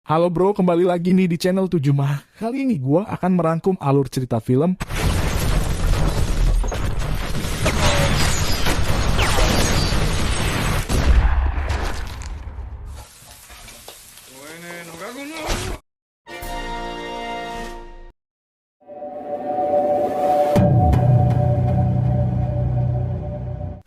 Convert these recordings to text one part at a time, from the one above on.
Halo bro, kembali lagi nih di channel 7 Mah. Kali ini gua akan merangkum alur cerita film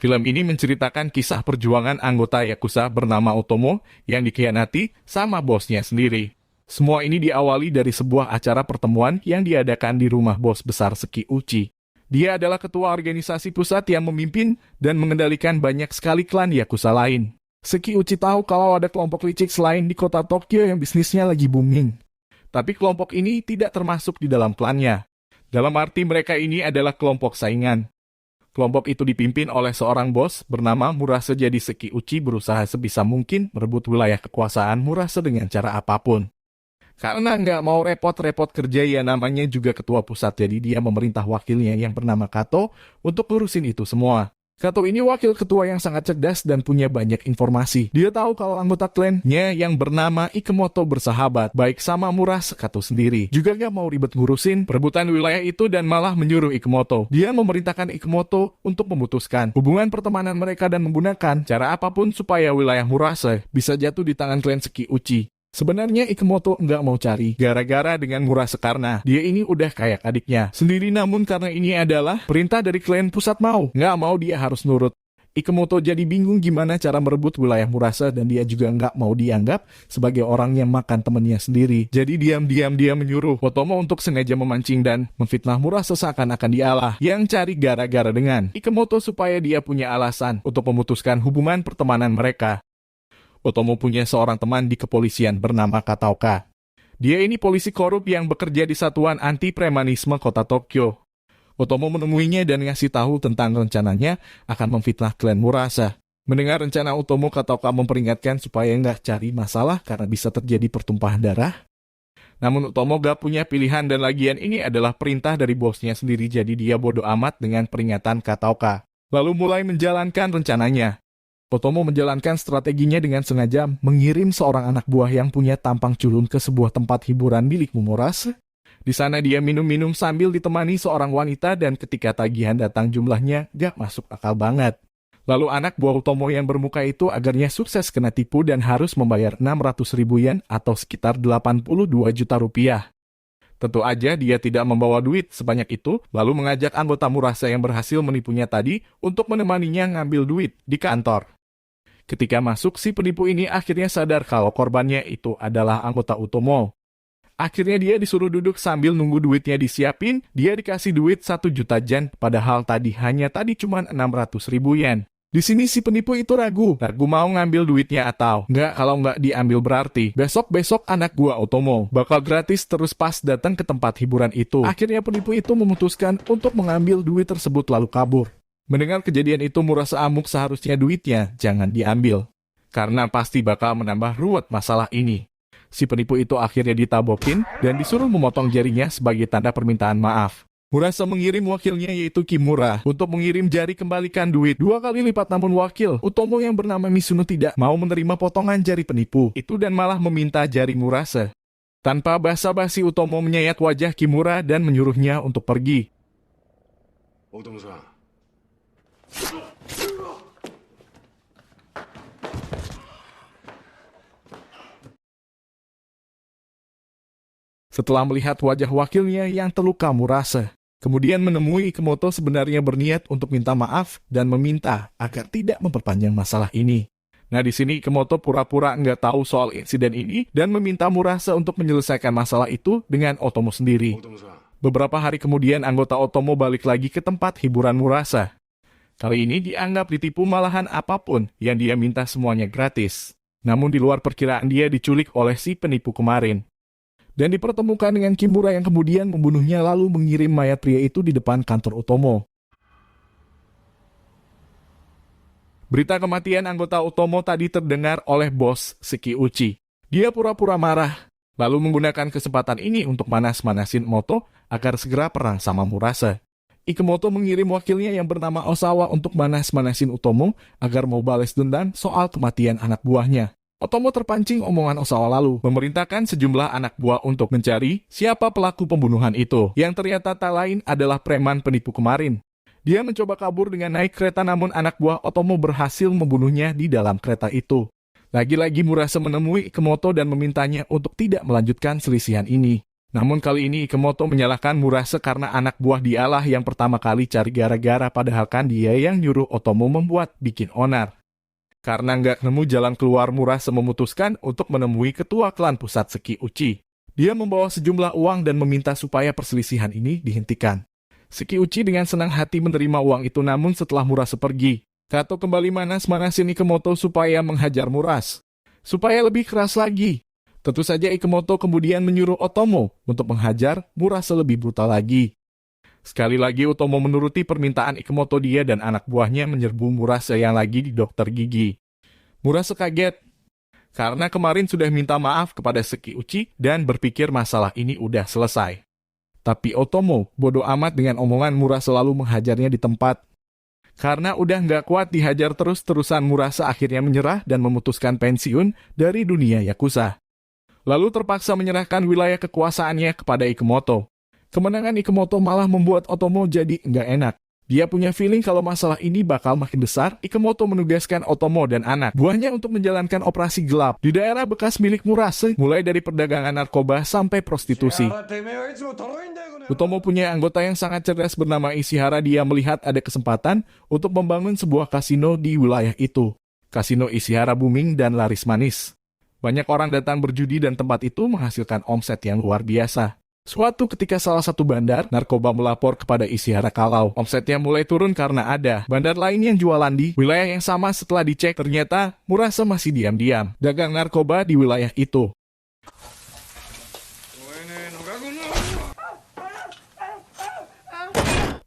Film ini menceritakan kisah perjuangan anggota Yakuza bernama Otomo yang dikhianati sama bosnya sendiri. Semua ini diawali dari sebuah acara pertemuan yang diadakan di rumah bos besar Seki Uchi. Dia adalah ketua organisasi pusat yang memimpin dan mengendalikan banyak sekali klan Yakuza lain. Seki Uchi tahu kalau ada kelompok licik selain di kota Tokyo yang bisnisnya lagi booming. Tapi kelompok ini tidak termasuk di dalam klannya. Dalam arti mereka ini adalah kelompok saingan. Kelompok itu dipimpin oleh seorang bos bernama Murase, jadi Seki Uchi berusaha sebisa mungkin merebut wilayah kekuasaan Murase dengan cara apapun. Karena nggak mau repot-repot kerja, ya namanya juga ketua pusat, jadi dia memerintah wakilnya yang bernama Kato untuk ngurusin itu semua. Kato ini wakil ketua yang sangat cerdas dan punya banyak informasi. Dia tahu kalau anggota klannya yang bernama Ikemoto bersahabat baik sama Murase Kato sendiri. Juga nggak mau ribet ngurusin perebutan wilayah itu dan malah menyuruh Ikemoto. Dia memerintahkan Ikemoto untuk memutuskan hubungan pertemanan mereka dan menggunakan cara apapun supaya wilayah Murase bisa jatuh di tangan klan Seki Uchi. Sebenarnya Ikemoto nggak mau cari gara-gara dengan Murase karena dia ini udah kayak adiknya sendiri, namun karena ini adalah perintah dari klan pusat nggak mau dia harus nurut. Ikemoto jadi bingung gimana cara merebut wilayah Murase dan dia juga nggak mau dianggap sebagai orang yang makan temennya sendiri. Jadi diam-diam dia menyuruh Otomo untuk sengaja memancing dan memfitnah Murase seakan-akan dialah yang cari gara-gara dengan Ikemoto supaya dia punya alasan untuk memutuskan hubungan pertemanan mereka. Otomo punya seorang teman di kepolisian bernama Kataoka. Dia ini polisi korup yang bekerja di Satuan Anti Premanisme Kota Tokyo. Otomo menemuinya dan ngasih tahu tentang rencananya akan memfitnah klan Murase. Mendengar rencana Otomo, Kataoka memperingatkan supaya nggak cari masalah karena bisa terjadi pertumpahan darah. Namun Otomo gak punya pilihan dan lagian ini adalah perintah dari bosnya sendiri, jadi dia bodoh amat dengan peringatan Kataoka. Lalu mulai menjalankan rencananya. Otomo menjalankan strateginya dengan sengaja mengirim seorang anak buah yang punya tampang culun ke sebuah tempat hiburan milik Murase. Di sana dia minum-minum sambil ditemani seorang wanita dan ketika tagihan datang jumlahnya gak masuk akal banget. Lalu anak buah Otomo yang bermuka itu agarnya sukses kena tipu dan harus membayar 600.000 yen atau sekitar 82 juta rupiah. Tentu aja dia tidak membawa duit sebanyak itu, lalu mengajak anggota Murase yang berhasil menipunya tadi untuk menemaninya ngambil duit di kantor. Ketika masuk, si penipu ini akhirnya sadar kalau korbannya itu adalah anggota Otomo. Akhirnya dia disuruh duduk sambil nunggu duitnya disiapin. Dia dikasih duit 1 juta yen, padahal tadi cuma 600.000 yen. Di sini si penipu itu ragu mau ngambil duitnya atau nggak. Kalau nggak diambil berarti besok anak gua Otomo bakal gratis terus pas datang ke tempat hiburan itu. Akhirnya penipu itu memutuskan untuk mengambil duit tersebut lalu kabur. Mendengar kejadian itu, Murase amuk, seharusnya duitnya jangan diambil. Karena pasti bakal menambah ruwet masalah ini. Si penipu itu akhirnya ditabokin dan disuruh memotong jarinya sebagai tanda permintaan maaf. Murase mengirim wakilnya yaitu Kimura untuk mengirim jari kembalikan duit 2 kali lipat, namun wakil Otomo yang bernama Mizuno tidak mau menerima potongan jari penipu itu dan malah meminta jari Murase. Tanpa basa-basi, Otomo menyayat wajah Kimura dan menyuruhnya untuk pergi. Otomo-san. Setelah melihat wajah wakilnya yang terluka, Murase kemudian menemui Ikemoto sebenarnya berniat untuk minta maaf dan meminta agar tidak memperpanjang masalah ini. Nah, di sini Ikemoto pura-pura nggak tahu soal insiden ini dan meminta Murase untuk menyelesaikan masalah itu dengan Otomo sendiri. Beberapa hari kemudian anggota Otomo balik lagi ke tempat hiburan Murase. Kali ini dianggap ditipu, malahan apapun yang dia minta semuanya gratis. Namun di luar perkiraan dia diculik oleh si penipu kemarin. Dan dipertemukan dengan Kimura yang kemudian membunuhnya lalu mengirim mayat pria itu di depan kantor Otomo. Berita kematian anggota Otomo tadi terdengar oleh bos Seki Uchi. Dia pura-pura marah, lalu menggunakan kesempatan ini untuk manas-manasin Moto agar segera perang sama Murase. Ikemoto mengirim wakilnya yang bernama Osawa untuk manas-manasin Otomo agar mau balas dendam soal kematian anak buahnya. Otomo terpancing omongan Osawa lalu memerintahkan sejumlah anak buah untuk mencari siapa pelaku pembunuhan itu, yang ternyata tak lain adalah preman penipu kemarin. Dia mencoba kabur dengan naik kereta, namun anak buah Otomo berhasil membunuhnya di dalam kereta itu. Lagi-lagi Murase menemui Ikemoto dan memintanya untuk tidak melanjutkan selisihan ini. Namun kali ini Ikemoto menyalahkan Murase karena anak buah dialah yang pertama kali cari gara-gara, padahal kan dia yang nyuruh Otomo membuat bikin onar. Karena nggak nemu jalan keluar, Murase memutuskan untuk menemui ketua klan pusat Seki Uchi. Dia membawa sejumlah uang dan meminta supaya perselisihan ini dihentikan. Seki Uchi dengan senang hati menerima uang itu, namun setelah Murase pergi, Kato kembali manas-manasin Ikemoto supaya menghajar Murase, supaya lebih keras lagi. Tentu saja Ikemoto kemudian menyuruh Otomo untuk menghajar Murase lebih brutal lagi. Sekali lagi Otomo menuruti permintaan Ikemoto, dia dan anak buahnya menyerbu Murase yang lagi di dokter gigi. Murase kaget, karena kemarin sudah minta maaf kepada Seki Uchi dan berpikir masalah ini udah selesai. Tapi Otomo bodoh amat dengan omongan Murase lalu menghajarnya di tempat. Karena udah nggak kuat dihajar terus-terusan, Murase akhirnya menyerah dan memutuskan pensiun dari dunia Yakuza. Lalu terpaksa menyerahkan wilayah kekuasaannya kepada Ikemoto. Kemenangan Ikemoto malah membuat Otomo jadi nggak enak. Dia punya feeling kalau masalah ini bakal makin besar. Ikemoto menugaskan Otomo dan anak buahnya untuk menjalankan operasi gelap di daerah bekas milik Murase, mulai dari perdagangan narkoba sampai prostitusi. Otomo punya anggota yang sangat cerdas bernama Ishihara. Dia melihat ada kesempatan untuk membangun sebuah kasino di wilayah itu. Kasino Ishihara booming dan laris manis. Banyak orang datang berjudi dan tempat itu menghasilkan omset yang luar biasa. Suatu ketika salah satu bandar narkoba melapor kepada Ishihara kalau omsetnya mulai turun karena ada bandar lain yang jualan di wilayah yang sama. Setelah dicek, ternyata Murase masih diam-diam dagang narkoba di wilayah itu.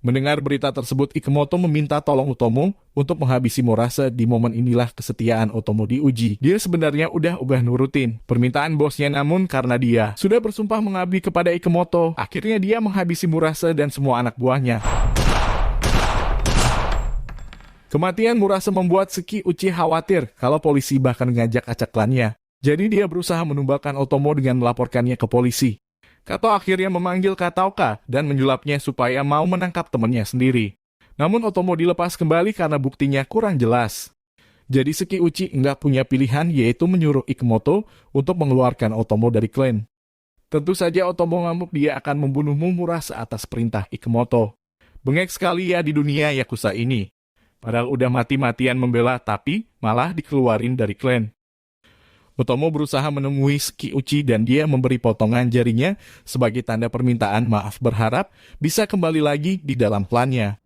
Mendengar berita tersebut, Ikemoto meminta tolong Otomo untuk menghabisi Murase. Di momen inilah kesetiaan Otomo diuji. Dia sebenarnya udah nurutin permintaan bosnya, namun karena dia sudah bersumpah mengabdi kepada Ikemoto, akhirnya dia menghabisi Murase dan semua anak buahnya. Kematian Murase membuat Seki Uchi khawatir kalau polisi bahkan ngajak acak klannya. Jadi dia berusaha menumbalkan Otomo dengan melaporkannya ke polisi. Kato akhirnya memanggil Kataoka dan menyulapnya supaya mau menangkap temannya sendiri. Namun Otomo dilepas kembali karena buktinya kurang jelas. Jadi Seki Uchi nggak punya pilihan, yaitu menyuruh Ikemoto untuk mengeluarkan Otomo dari klan. Tentu saja Otomo ngamuk, dia akan membunuh Murase atas perintah Ikemoto. Bengek sekali ya di dunia Yakuza ini. Padahal udah mati-matian membela, tapi malah dikeluarin dari klan. Otomo berusaha menemui Seki Uchi dan dia memberi potongan jarinya sebagai tanda permintaan maaf, berharap bisa kembali lagi di dalam klannya.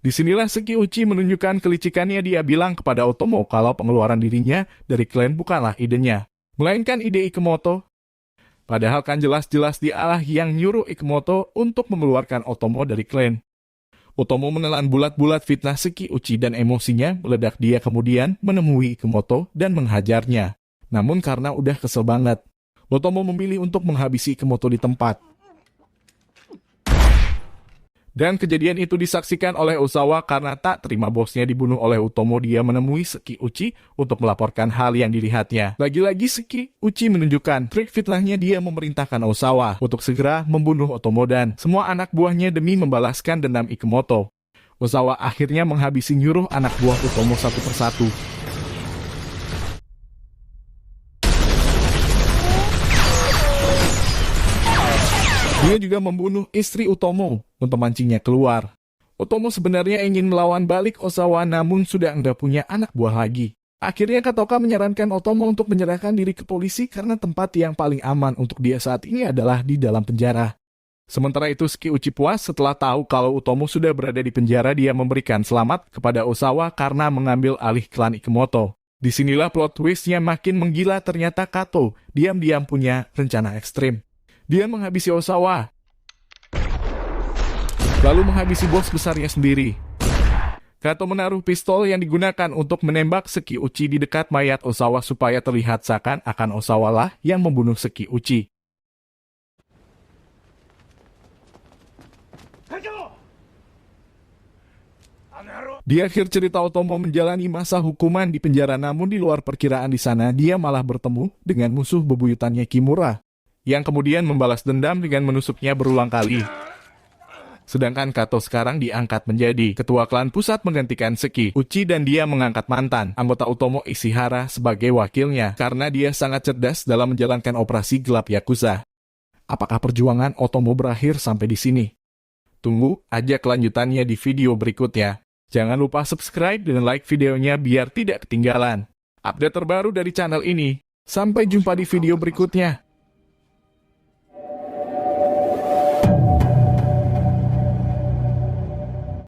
Disinilah Seki Uchi menunjukkan kelicikannya. Dia bilang kepada Otomo kalau pengeluaran dirinya dari klan bukanlah idenya, melainkan ide Ikemoto. Padahal kan jelas-jelas dialah yang nyuruh Ikemoto untuk mengeluarkan Otomo dari klan. Otomo menelan bulat-bulat fitnah Seki Uchi dan emosinya meledak. Dia kemudian menemui Ikemoto dan menghajarnya. Namun karena udah kesel banget, Otomo memilih untuk menghabisi Ikemoto di tempat. Dan kejadian itu disaksikan oleh Osawa. Karena tak terima bosnya dibunuh oleh Otomo, dia menemui Seki Uchi untuk melaporkan hal yang dilihatnya. Lagi-lagi Seki Uchi menunjukkan trik fitnahnya. Dia memerintahkan Osawa untuk segera membunuh Otomo dan semua anak buahnya demi membalaskan dendam Ikemoto. Osawa akhirnya menghabisi nyuruh anak buah Otomo satu persatu. Dia juga membunuh istri Otomo untuk memancingnya keluar. Otomo sebenarnya ingin melawan balik Osawa, namun sudah nggak punya anak buah lagi. Akhirnya Kataoka menyarankan Otomo untuk menyerahkan diri ke polisi karena tempat yang paling aman untuk dia saat ini adalah di dalam penjara. Sementara itu Seki Uchi puas setelah tahu kalau Otomo sudah berada di penjara. Dia memberikan selamat kepada Osawa karena mengambil alih klan Ikemoto. Disinilah plot twistnya makin menggila. Ternyata Kato diam-diam punya rencana ekstrim. Dia menghabisi Osawa, lalu menghabisi bos besarnya sendiri. Kato menaruh pistol yang digunakan untuk menembak Seki Uchi di dekat mayat Osawa supaya terlihat seakan-akan Osawa lah yang membunuh Seki Uchi. Di akhir cerita, Otomo menjalani masa hukuman di penjara, namun di luar perkiraan di sana dia malah bertemu dengan musuh bebuyutannya Kimura, yang kemudian membalas dendam dengan menusuknya berulang kali. Sedangkan Kato sekarang diangkat menjadi ketua klan pusat menggantikan Seki Uchi, dan dia mengangkat mantan anggota Otomo Ishihara sebagai wakilnya karena dia sangat cerdas dalam menjalankan operasi gelap Yakuza. Apakah perjuangan Otomo berakhir sampai di sini? Tunggu aja kelanjutannya di video berikutnya. Jangan lupa subscribe dan like videonya biar tidak ketinggalan update terbaru dari channel ini. Sampai jumpa di video berikutnya.